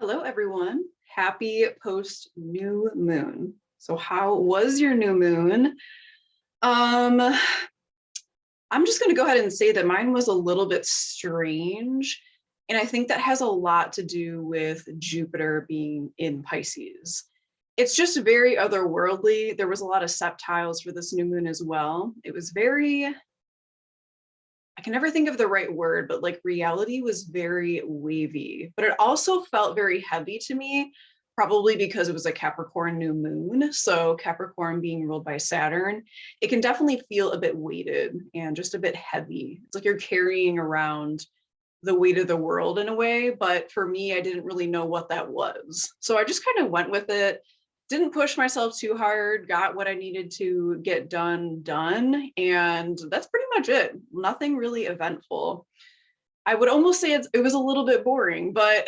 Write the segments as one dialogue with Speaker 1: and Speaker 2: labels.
Speaker 1: Hello, everyone. Happy post new moon. So how was your new moon? I'm just going to go ahead and say that mine was a little bit strange. And I think that has a lot to do with Jupiter being in Pisces. It's just very otherworldly. There was a lot of septiles for this new moon as well. It was very, I can never think of the right word, but like reality was very wavy, but it also felt very heavy to me, probably because it was a Capricorn new moon. So Capricorn being ruled by Saturn, it can definitely feel a bit weighted and just a bit heavy. It's like you're carrying around the weight of the world in a way, but for me, I didn't really know what that was. So I just kind of went with it. Didn't push myself too hard, got what I needed to get done, and that's pretty much it. Nothing really eventful. I would almost say it was a little bit boring, but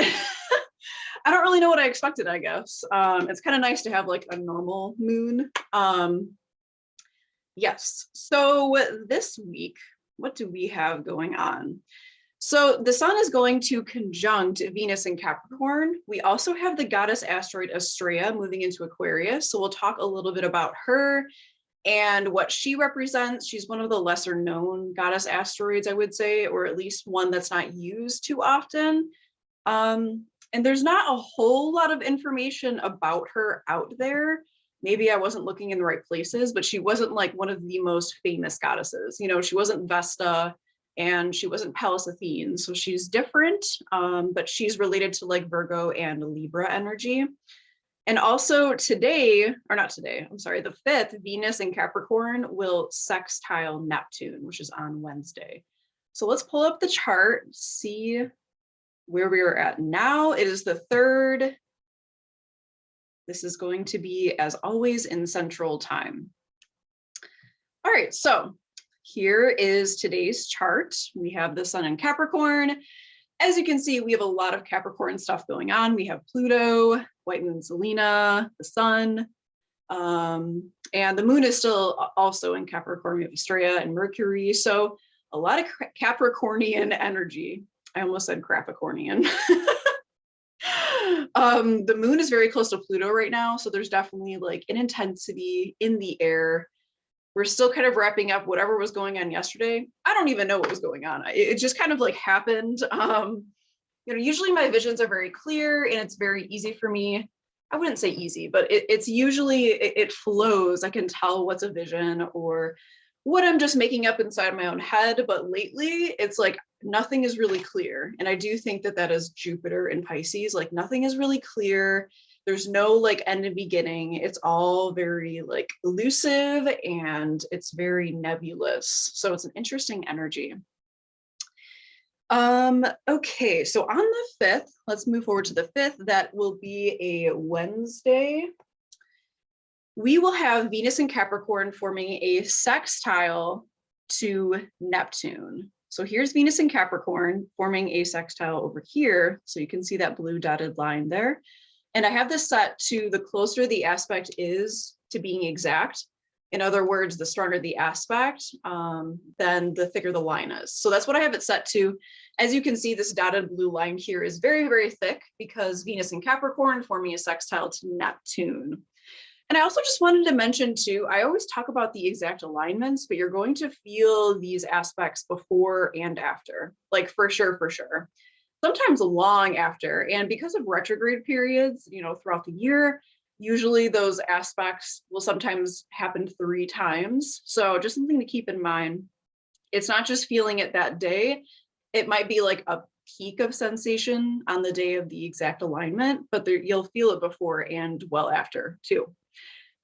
Speaker 1: I don't really know what I expected, I guess. It's kind of nice to have like a normal moon. Yes, so this week, what do we have going on? So the sun is going to conjunct Venus in Capricorn. We also have the goddess asteroid Astraea moving into Aquarius. So we'll talk a little bit about her and what she represents. She's one of the lesser known goddess asteroids, I would say, or at least one that's not used too often. And there's not a whole lot of information about her out there. Maybe I wasn't looking in the right places, but she wasn't like one of the most famous goddesses. You know, she wasn't Vesta, and she wasn't Pallas Athene, so she's different, but she's related to like Virgo and Libra energy. And also today, or not today, I'm sorry, the 5th, Venus in Capricorn will sextile Neptune, which is on Wednesday. So let's pull up the chart, see where we are at now. It is the 3rd. This is going to be, as always, in Central Time. All right, so here is today's chart. We have the sun in Capricorn. As you can see, we have a lot of Capricorn stuff going on. We have Pluto, white moon Selena, the sun, and the moon is still also in Capricorn. We have Astraea and Mercury. So a lot of Capricornian energy. I almost said Crapicornian. The moon is very close to Pluto right now. So there's definitely like an intensity in the air. We're still kind of wrapping up whatever was going on yesterday. I don't even know what was going on. It just kind of like happened. Usually my visions are very clear and it's very easy for me. I wouldn't say easy, but it's usually, it flows. I can tell what's a vision or what I'm just making up inside my own head. But lately it's like nothing is really clear. And I do think that that is Jupiter in Pisces. Like nothing is really clear. There's no like end and beginning. It's all very like elusive and it's very nebulous. So it's an interesting energy. Okay, so on the 5th, let's move forward to the 5th. That will be a Wednesday. We will have Venus in Capricorn forming a sextile to Neptune. So here's Venus in Capricorn forming a sextile over here. So you can see that blue dotted line there. And I have this set to the closer the aspect is to being exact. In other words, the stronger the aspect, then the thicker the line is. So that's what I have it set to. As you can see, this dotted blue line here is very, very thick because Venus in Capricorn forming a sextile to Neptune. And I also just wanted to mention too, I always talk about the exact alignments, but you're going to feel these aspects before and after, like for sure, sometimes long after. And because of retrograde periods, throughout the year, usually those aspects will sometimes happen 3 times. So just something to keep in mind. It's not just feeling it that day. It might be like a peak of sensation on the day of the exact alignment, but you'll feel it before and well after too.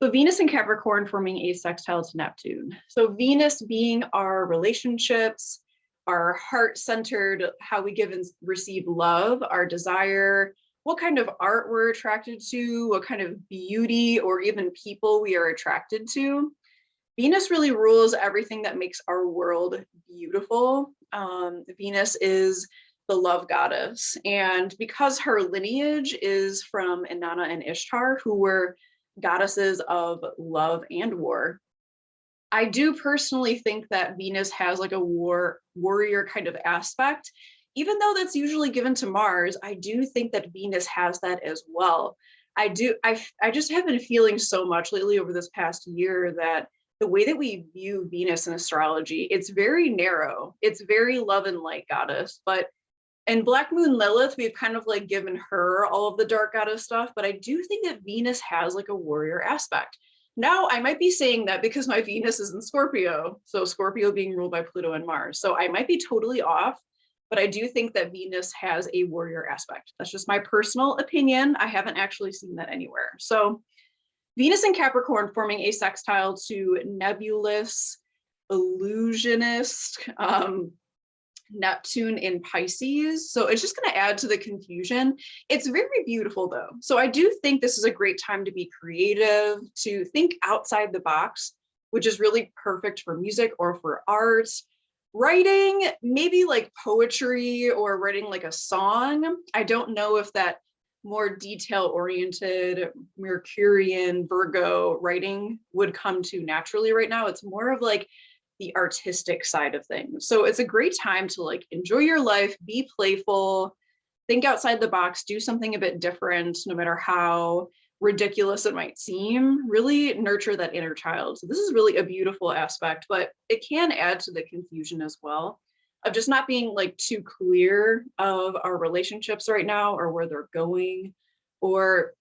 Speaker 1: So Venus in Capricorn forming a sextile to Neptune. So Venus being our relationships, our heart-centered, how we give and receive love, our desire, what kind of art we're attracted to, what kind of beauty or even people we are attracted to. Venus really rules everything that makes our world beautiful. Venus is the love goddess. And because her lineage is from Inanna and Ishtar, who were goddesses of love and war, I do personally think that Venus has like a warrior kind of aspect, even though that's usually given to Mars, I do think that Venus has that as well. I just have been feeling so much lately over this past year that the way that we view Venus in astrology, it's very narrow. It's very love and light goddess, but in Black Moon Lilith, we've kind of like given her all of the dark goddess stuff, but I do think that Venus has like a warrior aspect. Now, I might be saying that because my Venus is in Scorpio, so Scorpio being ruled by Pluto and Mars. So I might be totally off, but I do think that Venus has a warrior aspect. That's just my personal opinion. I haven't actually seen that anywhere. So Venus in Capricorn forming a sextile to nebulous illusionist, Neptune in Pisces. So it's just going to add to the confusion. It's very beautiful though. So I do think this is a great time to be creative, to think outside the box, which is really perfect for music or for art. Writing, maybe like poetry or writing like a song. I don't know if that more detail-oriented Mercurian Virgo writing would come to naturally right now. It's more of like the artistic side of things. So it's a great time to like enjoy your life, be playful, think outside the box, do something a bit different, no matter how ridiculous it might seem. Really nurture that inner child. So this is really a beautiful aspect, but it can add to the confusion as well of just not being like too clear of our relationships right now or where they're going, or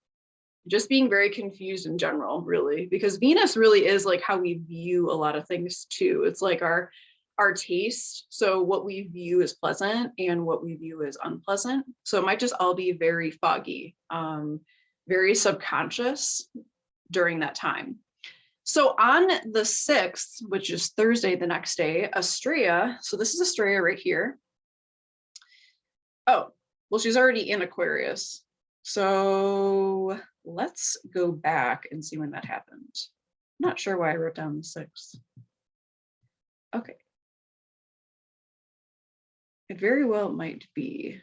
Speaker 1: just being very confused in general, really, because Venus really is like how we view a lot of things too. It's like our taste. So what we view as pleasant and what we view as unpleasant. So it might just all be very foggy, very subconscious during that time. So on the 6th, which is Thursday, the next day, Astraea, so this is Astraea right here. Oh, well, she's already in Aquarius. So let's go back and see when that happened. I'm not sure why I wrote down the 6th. Okay. It very well might be.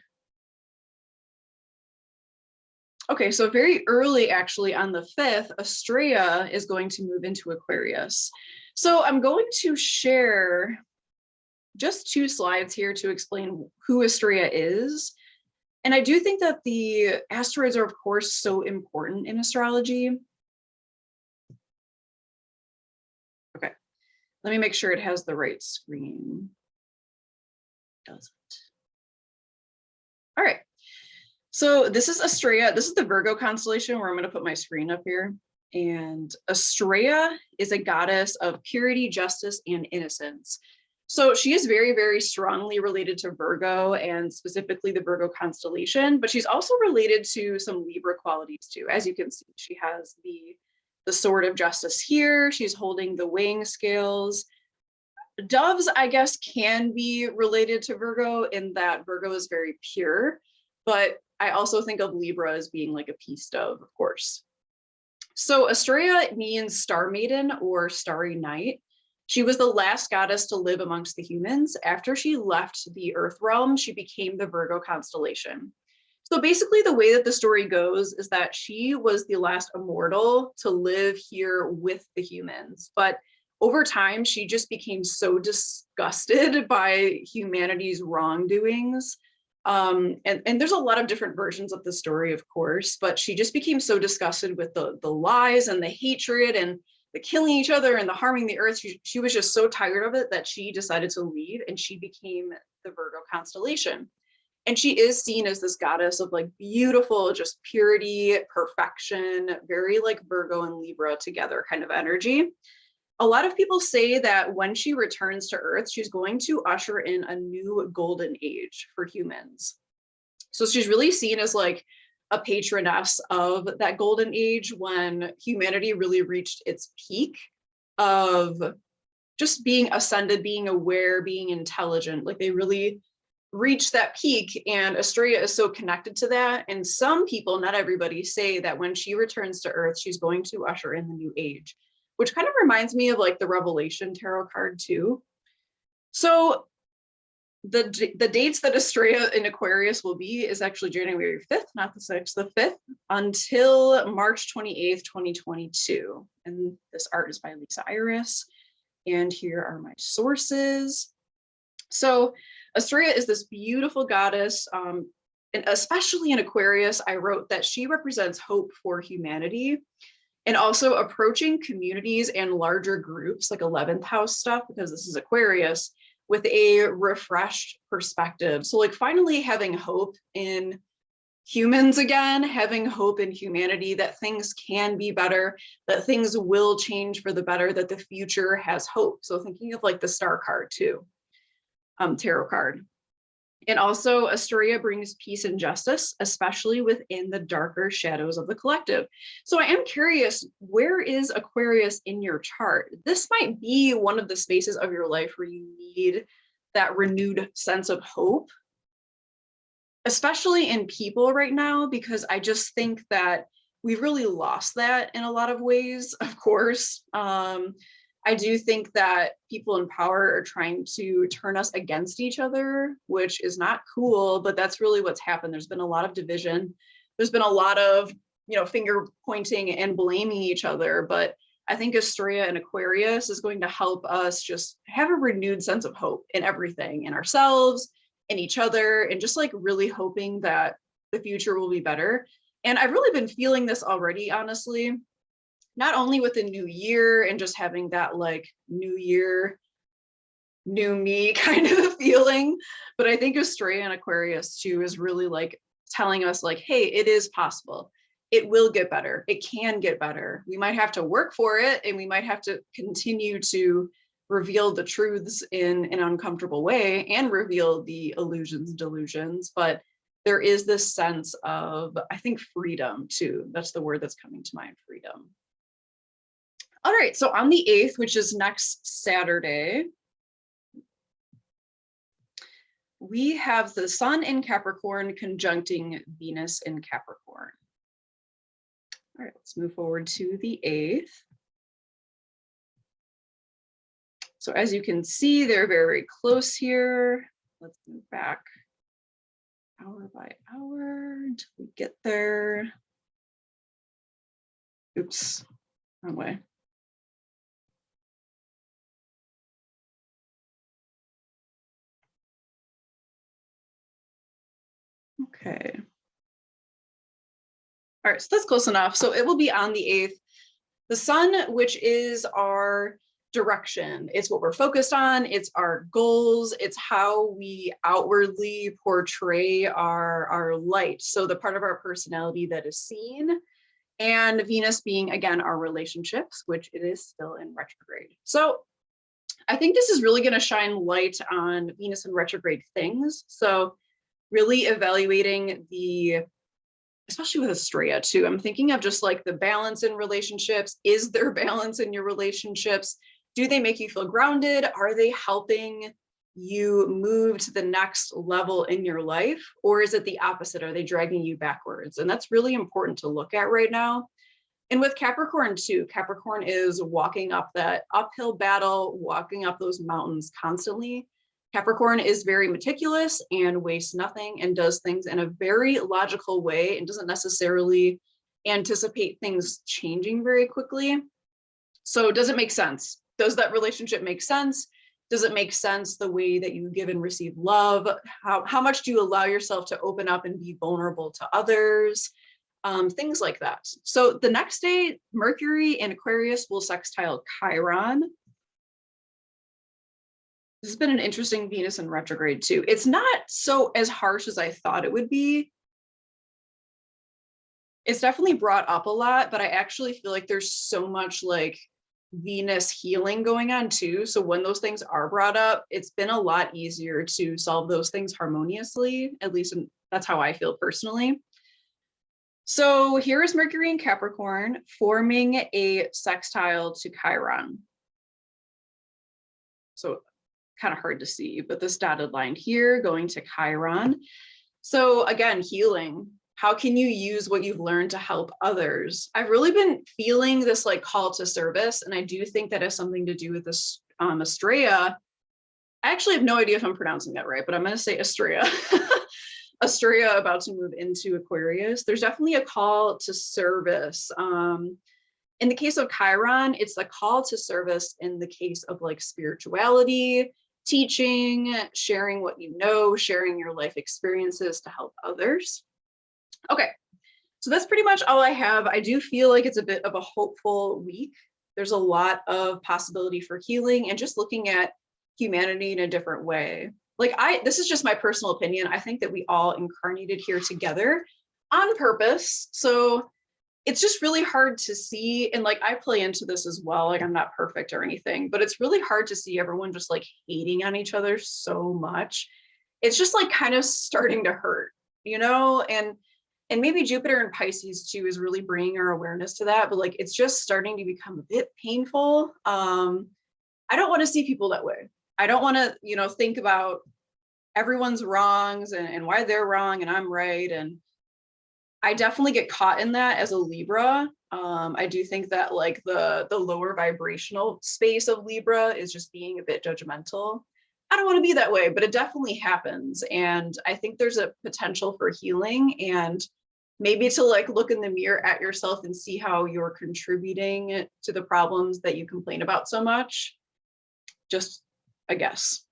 Speaker 1: Okay, so very early actually on the 5th, Astraea is going to move into Aquarius. So I'm going to share just 2 slides here to explain who Astraea is. And I do think that the asteroids are, of course, so important in astrology. Okay, let me make sure it has the right screen. Doesn't. All right. So this is Astraea. This is the Virgo constellation where I'm going to put my screen up here. And Astraea is a goddess of purity, justice, and innocence. So she is very, very strongly related to Virgo and specifically the Virgo constellation, but she's also related to some Libra qualities too. As you can see, she has the sword of justice here. She's holding the weighing scales. Doves, I guess, can be related to Virgo in that Virgo is very pure, but I also think of Libra as being like a peace dove, of course. So Astraea means star maiden or starry night. She was the last goddess to live amongst the humans. After she left the Earth realm, she became the Virgo constellation. So basically the way that the story goes is that she was the last immortal to live here with the humans. But over time, she just became so disgusted by humanity's wrongdoings. And there's a lot of different versions of the story, of course, but she just became so disgusted with the lies and the hatred and the killing each other and the harming the earth. She was just so tired of it that she decided to leave, and she became the Virgo constellation. And she is seen as this goddess of like beautiful, just purity, perfection, very like Virgo and Libra together kind of energy. A lot of people say that when she returns to Earth, she's going to usher in a new golden age for humans. So she's really seen as like a patroness of that golden age when humanity really reached its peak of just being ascended, being aware, being intelligent. Like they really reached that peak, and Astraea is so connected to that. And some people, not everybody, say that when she returns to Earth, she's going to usher in the new age, which kind of reminds me of like the Revelation tarot card too. So the dates that Astraea in Aquarius will be is actually January 5th, not the 6th, the 5th, until March 28th, 2022. And this art is by Lisa Iris. And here are my sources. So Astraea is this beautiful goddess, and especially in Aquarius, I wrote that she represents hope for humanity and also approaching communities and larger groups like 11th house stuff, because this is Aquarius, with a refreshed perspective. So like finally having hope in humans again, having hope in humanity that things can be better, that things will change for the better, that the future has hope. So thinking of like the star card too, tarot card. And also Astraea brings peace and justice, especially within the darker shadows of the collective. So I am curious, where is Aquarius in your chart? This might be one of the spaces of your life where you need that renewed sense of hope, especially in people right now, because I just think that we've really lost that in a lot of ways, of course. I do think that people in power are trying to turn us against each other, which is not cool, but that's really what's happened. There's been a lot of division. There's been a lot of, finger pointing and blaming each other. But I think Astraea and Aquarius is going to help us just have a renewed sense of hope in everything, in ourselves, in each other, and just like really hoping that the future will be better. And I've really been feeling this already, honestly, not only with the new year and just having that like new year, new me kind of a feeling, but I think Astraea and Aquarius too is really like telling us like, hey, it is possible. It will get better. It can get better. We might have to work for it, and we might have to continue to reveal the truths in an uncomfortable way and reveal the illusions, delusions, but there is this sense of, I think, freedom too. That's the word that's coming to mind, freedom. All right, so on the 8th, which is next Saturday, we have the Sun in Capricorn conjuncting Venus in Capricorn. All right, let's move forward to the 8th. So as you can see, they're very close here. Let's move back hour by hour until we get there. Oops, wrong way. Okay. All right, so that's close enough. So it will be on the 8th. The Sun, which is our direction, it's what we're focused on, it's our goals, it's how we outwardly portray our light. So the part of our personality that is seen, and Venus being, again, our relationships, which it is still in retrograde. So I think this is really going to shine light on Venus in retrograde things. So really evaluating especially with Astraea too, I'm thinking of just like the balance in relationships. Is there balance in your relationships? Do they make you feel grounded? Are they helping you move to the next level in your life? Or is it the opposite? Are they dragging you backwards? And that's really important to look at right now. And with Capricorn too, Capricorn is walking up that uphill battle, walking up those mountains constantly. Capricorn is very meticulous and wastes nothing and does things in a very logical way and doesn't necessarily anticipate things changing very quickly. So does it make sense? Does that relationship make sense? Does it make sense the way that you give and receive love? How much do you allow yourself to open up and be vulnerable to others? Things like that. So the next day, Mercury in Aquarius will sextile Chiron. This has been an interesting Venus in retrograde too. It's not so as harsh as I thought it would be. It's definitely brought up a lot, but I actually feel like there's so much like Venus healing going on too. So when those things are brought up, it's been a lot easier to solve those things harmoniously, at least that's how I feel personally. So here is Mercury in Capricorn forming a sextile to Chiron. So kind of hard to see, but this dotted line here going to Chiron. So again, healing. How can you use what you've learned to help others? I've really been feeling this like call to service, and I do think that has something to do with this Astraea. I actually have no idea if I'm pronouncing that right, but I'm going to say Astraea. Astraea about to move into Aquarius. There's definitely a call to service. In the case of Chiron, it's the call to service in the case of like spirituality, teaching, sharing what you know, sharing your life experiences to help others. Okay, so that's pretty much all I have. I do feel like it's a bit of a hopeful week. There's a lot of possibility for healing and just looking at humanity in a different way. Like this is just my personal opinion. I think that we all incarnated here together on purpose. So it's just really hard to see. And like, I play into this as well. Like, I'm not perfect or anything, but it's really hard to see everyone just like hating on each other so much. It's just like kind of starting to hurt, you know? And maybe Jupiter and Pisces too is really bringing our awareness to that, but like, it's just starting to become a bit painful. I don't want to see people that way. I don't want to, you know, think about everyone's wrongs and why they're wrong and I'm right. And I definitely get caught in that as a Libra. I do think that like the lower vibrational space of Libra is just being a bit judgmental. I don't want to be that way, but it definitely happens. And I think there's a potential for healing and maybe to like look in the mirror at yourself and see how you're contributing to the problems that you complain about so much. Just a guess.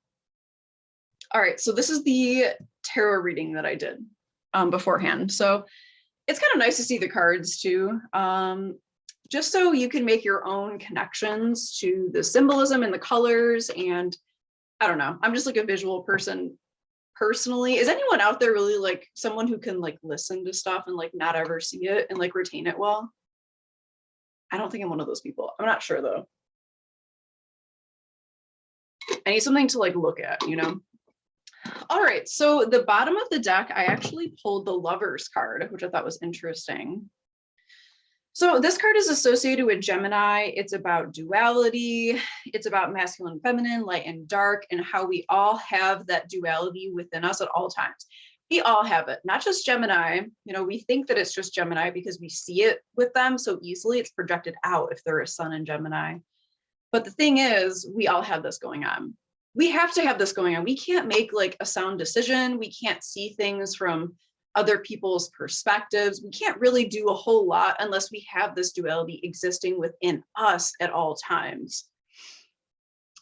Speaker 1: All right, so this is the tarot reading that I did beforehand. So it's kind of nice to see the cards too, just so you can make your own connections to the symbolism and the colors. And I don't know, I'm just like a visual person personally. Is anyone out there really like someone who can like listen to stuff and like not ever see it and like retain it well? I don't think I'm one of those people. I'm not sure though. I need something to like look at, you know? All right, so the bottom of the deck, I actually pulled the Lovers card, which I thought was interesting. So this card is associated with Gemini. It's about duality. It's about masculine, feminine, light and dark, and how we all have that duality within us at all times. We all have it, not just Gemini. You know, we think that it's just Gemini because we see it with them so easily. It's projected out if they're a sun in Gemini. But the thing is, we all have this going on. We have to have this going on. We can't make like a sound decision. We can't see things from other people's perspectives. We can't really do a whole lot unless we have this duality existing within us at all times.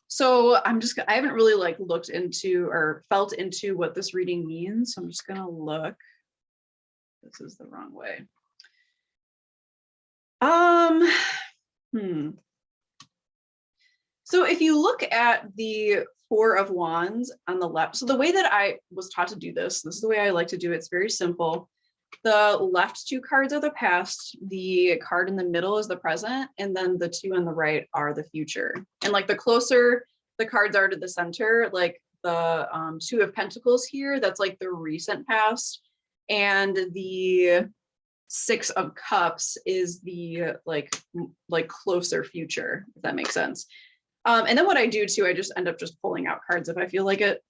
Speaker 1: So I haven't really like looked into or felt into what this reading means. So I'm just gonna look. This is the wrong way. So if you look at the Four of Wands on the left, so the way that I was taught to do this is the way I like to do it. It's very simple. The left two cards are the past, the card in the middle is the present, and then the two on the right are the future. And like the closer the cards are to the center, like the Two of Pentacles here, that's like the recent past, and the Six of Cups is the like closer future, if that makes sense. And then what I do too, I just end up just pulling out cards if I feel like it.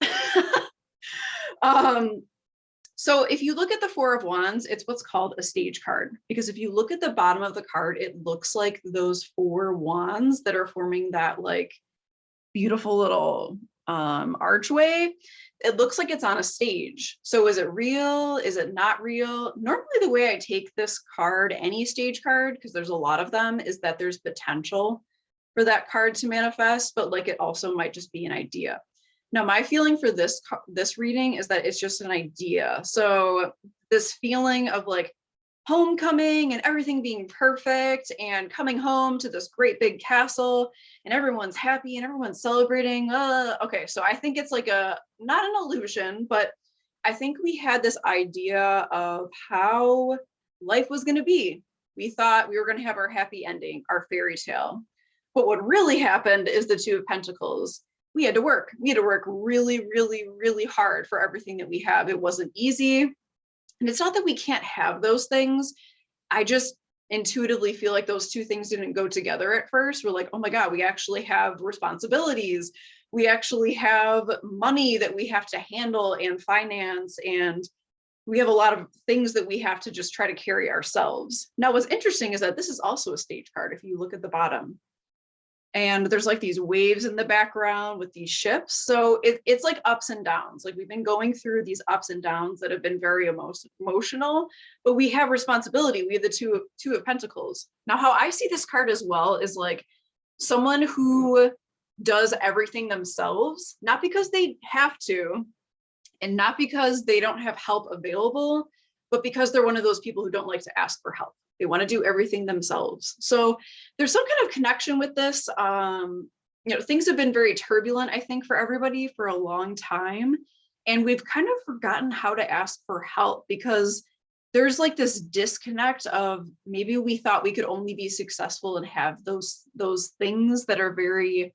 Speaker 1: So if you look at the Four of Wands, it's what's called a stage card, because if you look at the bottom of the card, it looks like those four wands that are forming that like beautiful little archway. It looks like it's on a stage. So is it real? Is it not real? Normally the way I take this card, any stage card, because there's a lot of them, is that there's potential for that card to manifest, but like it also might just be an idea. Now, my feeling for this reading is that it's just an idea. So this feeling of like homecoming and everything being perfect and coming home to this great big castle and everyone's happy and everyone's celebrating. Okay, so I think it's like not an illusion, but I think we had this idea of how life was going to be. We thought we were going to have our happy ending, our fairy tale. But what really happened is the Two of Pentacles. We had to work. We had to work really, really, really hard for everything that we have. It wasn't easy. And it's not that we can't have those things. I just intuitively feel like those two things didn't go together at first. We're like, oh my God, we actually have responsibilities. We actually have money that we have to handle and finance. And we have a lot of things that we have to just try to carry ourselves. Now, what's interesting is that this is also a stage card. If you look at the bottom, and there's like these waves in the background with these ships. So it's like ups and downs. Like we've been going through these ups and downs that have been very emotional, but we have responsibility. We have the two of Pentacles. Now, how I see this card as well is like someone who does everything themselves, not because they have to, and not because they don't have help available, but because they're one of those people who don't like to ask for help. They want to do everything themselves. So there's some kind of connection with this. Things have been very turbulent, I think, for everybody for a long time. And we've kind of forgotten how to ask for help because there's like this disconnect of maybe we thought we could only be successful and have those things that are very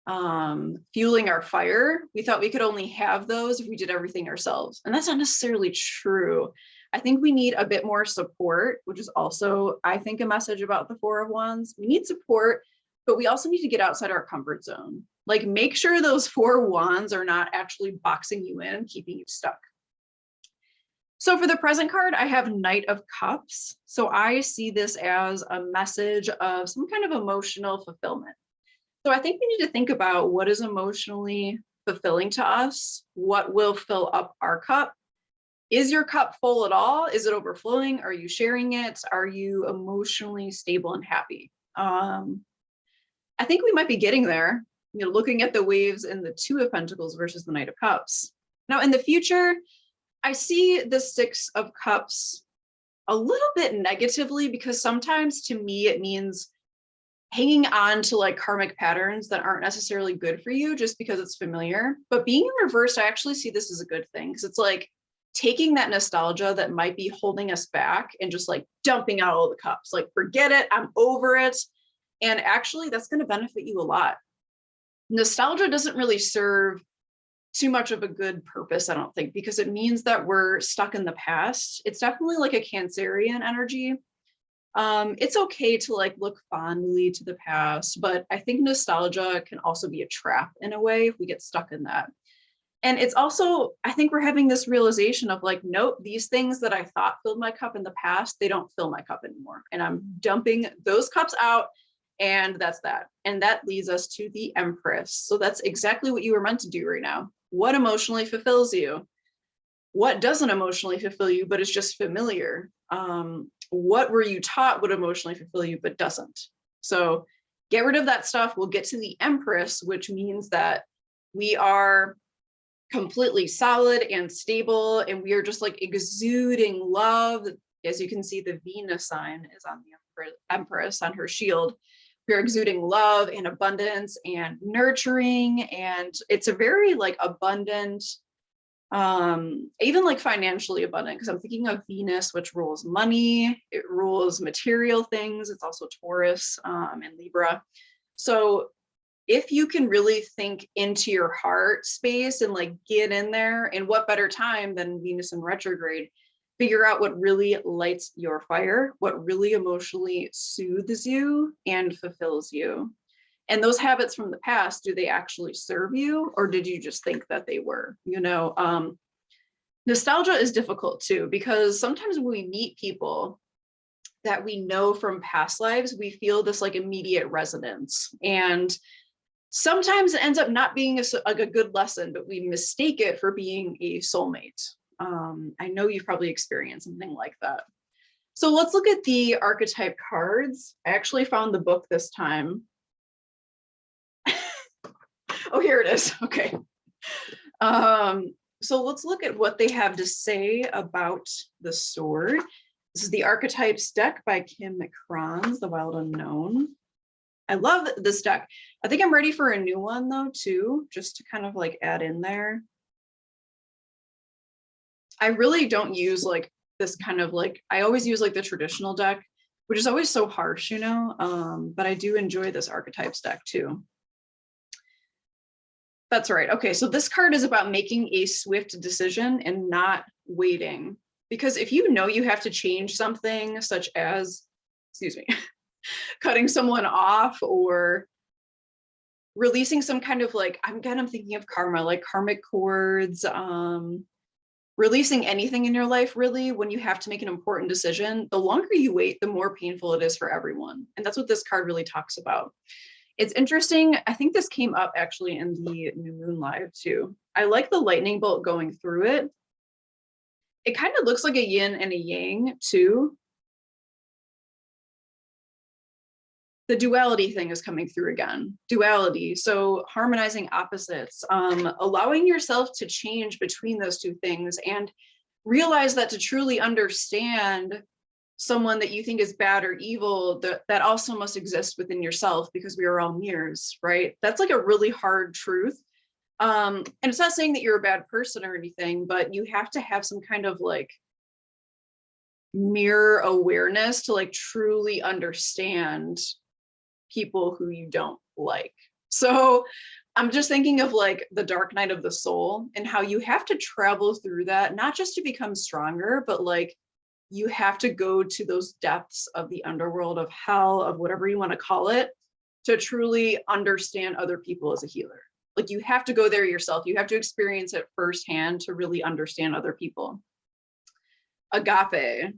Speaker 1: fueling our fire. We thought we could only have those if we did everything ourselves. And that's not necessarily true. I think we need a bit more support, which is also, I think, a message about the Four of Wands. We need support, but we also need to get outside our comfort zone. Like, make sure those Four Wands are not actually boxing you in, keeping you stuck. So for the present card, I have Knight of Cups. So I see this as a message of some kind of emotional fulfillment. So I think we need to think about what is emotionally fulfilling to us, what will fill up our cup. Is your cup full at all? Is it overflowing? Are you sharing it? Are you emotionally stable and happy? I think we might be getting there, looking at the waves in the Two of Pentacles versus the Knight of Cups. Now, in the future, I see the Six of Cups a little bit negatively because sometimes to me it means hanging on to like karmic patterns that aren't necessarily good for you just because it's familiar. But being in reverse, I actually see this as a good thing because it's like taking that nostalgia that might be holding us back and just like dumping out all the cups, like forget it, I'm over it. And actually that's going to benefit you a lot. Nostalgia doesn't really serve too much of a good purpose, I don't think, because it means that we're stuck in the past. It's definitely like a Cancerian energy. It's okay to like look fondly to the past, but I think nostalgia can also be a trap in a way if we get stuck in that. And it's also, I think we're having this realization of like, nope, these things that I thought filled my cup in the past, they don't fill my cup anymore. And I'm dumping those cups out, and that's that. And that leads us to the Empress. So that's exactly what you were meant to do right now. What emotionally fulfills you? What doesn't emotionally fulfill you, but is just familiar? What were you taught would emotionally fulfill you, but doesn't? So get rid of that stuff. We'll get to the Empress, which means that we are completely solid and stable, and we are just like exuding love. As you can see, the Venus sign is on the Empress on her shield. We're exuding love and abundance and nurturing, and it's a very like abundant, even like financially abundant, because I'm thinking of Venus, which rules money, it rules material things. It's also Taurus and Libra. So if you can really think into your heart space and like get in there, and what better time than Venus in retrograde, figure out what really lights your fire, what really emotionally soothes you and fulfills you. And those habits from the past, do they actually serve you, or did you just think that they were? Nostalgia is difficult too, because sometimes when we meet people that we know from past lives, we feel this like immediate resonance. And sometimes it ends up not being a good lesson, but we mistake it for being a soulmate. I know you've probably experienced something like that. So let's look at the archetype cards. I actually found the book this time. Oh, here it is. Okay. So let's look at what they have to say about the sword. This is the Archetypes deck by Kim McCrons, The Wild Unknown. I love this deck. I think I'm ready for a new one though, too, just to kind of like add in there. I really don't use like this kind of like, I always use like the traditional deck, which is always so harsh, but I do enjoy this Archetypes deck too. That's right. Okay, so this card is about making a swift decision and not waiting. Because if you know you have to change something, such as, excuse me, cutting someone off or releasing some kind of like, I'm thinking of karma, like karmic cords, releasing anything in your life, really, when you have to make an important decision, the longer you wait, the more painful it is for everyone. And that's what this card really talks about. It's interesting. I think this came up actually in the New Moon Live too. I like the lightning bolt going through it. It kind of looks like a yin and a yang too. the duality thing is coming through again. Duality, so harmonizing opposites, allowing yourself to change between those two things and realize that to truly understand someone that you think is bad or evil, that also must exist within yourself, because we are all mirrors, right? That's like a really hard truth. And it's not saying that you're a bad person or anything, but you have to have some kind of like mirror awareness to like truly understand people who you don't like. So I'm just thinking of like the dark night of the soul and how you have to travel through that, not just to become stronger, but like you have to go to those depths of the underworld, of hell, of whatever you want to call it, to truly understand other people as a healer. Like you have to go there yourself. You have to experience it firsthand to really understand other people. Agape.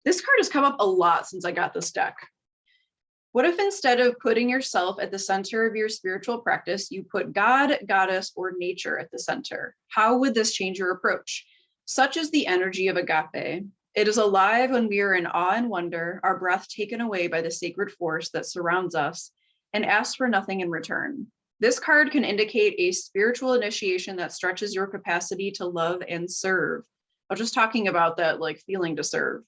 Speaker 1: This card has come up a lot since I got this deck. What if instead of putting yourself at the center of your spiritual practice, you put God, goddess, or nature at the center? How would this change your approach? Such is the energy of agape. It is alive when we are in awe and wonder, our breath taken away by the sacred force that surrounds us, and asks for nothing in return. This card can indicate a spiritual initiation that stretches your capacity to love and serve. I was just talking about that, like feeling to serve.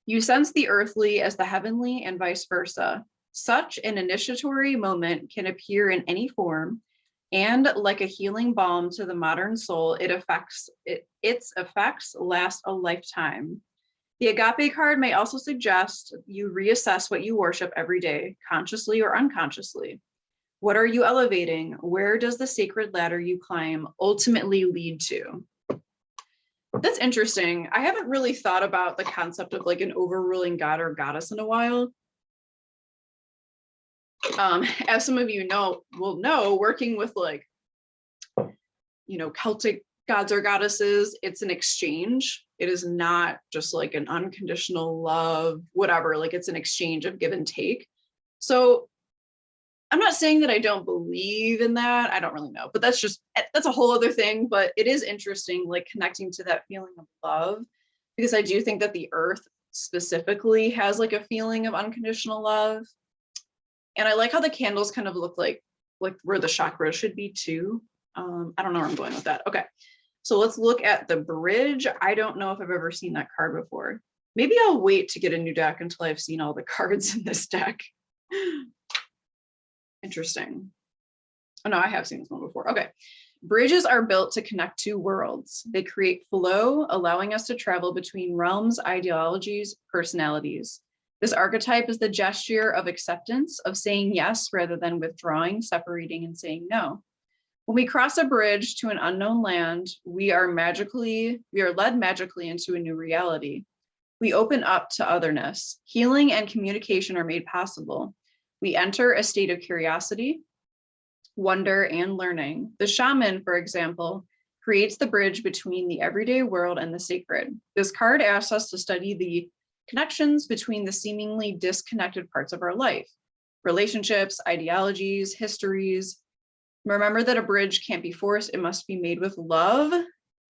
Speaker 1: You sense the earthly as the heavenly and vice versa. Such an initiatory moment can appear in any form, and like a healing balm to the modern soul, its effects last a lifetime. The agape card may also suggest you reassess what you worship every day, consciously or unconsciously. What are you elevating? Where does the sacred ladder you climb ultimately lead to? That's interesting. I haven't really thought about the concept of like an overruling god or goddess in a while. As some of you will know, working with like, Celtic gods or goddesses, it's an exchange. It is not just like an unconditional love, whatever, like it's an exchange of give and take. So I'm not saying that I don't believe in that. I don't really know, but that's a whole other thing. But it is interesting, like connecting to that feeling of love, because I do think that the earth specifically has like a feeling of unconditional love. And I like how the candles kind of look like where the chakras should be too. I don't know where I'm going with that. Okay, so let's look at the bridge. I don't know if I've ever seen that card before. Maybe I'll wait to get a new deck until I've seen all the cards in this deck. Interesting. Oh no, I have seen this one before. Okay. Bridges are built to connect two worlds. They create flow, allowing us to travel between realms, ideologies, personalities. This archetype is the gesture of acceptance, of saying yes rather than withdrawing, separating, and saying no. When we cross a bridge to an unknown land, we are led magically into a new reality. We open up to otherness. Healing and communication are made possible. We enter a state of curiosity, wonder, and learning. The shaman, for example, creates the bridge between the everyday world and the sacred. This card asks us to study the connections between the seemingly disconnected parts of our life, relationships, ideologies, histories. Remember that a bridge can't be forced, it must be made with love,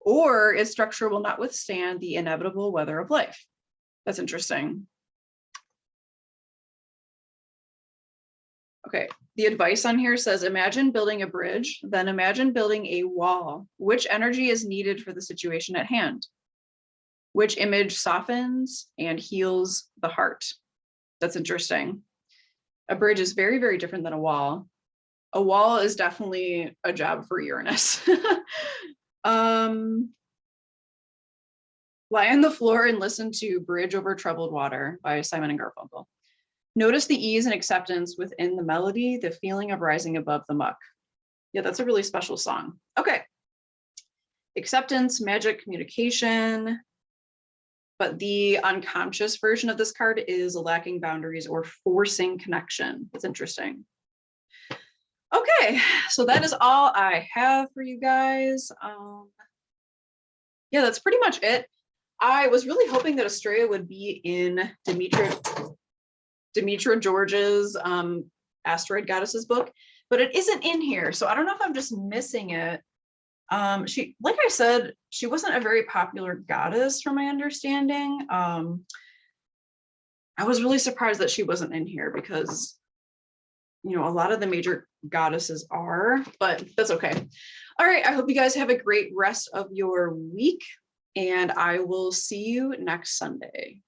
Speaker 1: or its structure will not withstand the inevitable weather of life. That's interesting. Okay, the advice on here says, imagine building a bridge, then imagine building a wall. Which energy is needed for the situation at hand? Which image softens and heals the heart? That's interesting. A bridge is very, very different than a wall. A wall is definitely a job for Uranus. Lie on the floor and listen to Bridge Over Troubled Water by Simon and Garfunkel. Notice the ease and acceptance within the melody, the feeling of rising above the muck. Yeah, that's a really special song. Okay. Acceptance, magic, communication. But the unconscious version of this card is lacking boundaries or forcing connection. That's interesting. Okay, so that is all I have for you guys. Yeah, that's pretty much it. I was really hoping that Astraea would be in Demetra George's Asteroid Goddesses book, but it isn't in here. So I don't know if I'm just missing it. She, like I said, she wasn't a very popular goddess from my understanding. I I was really surprised that she wasn't in here because, you know, a lot of the major goddesses are, but that's okay. All right, I hope you guys have a great rest of your week, and I will see you next Sunday.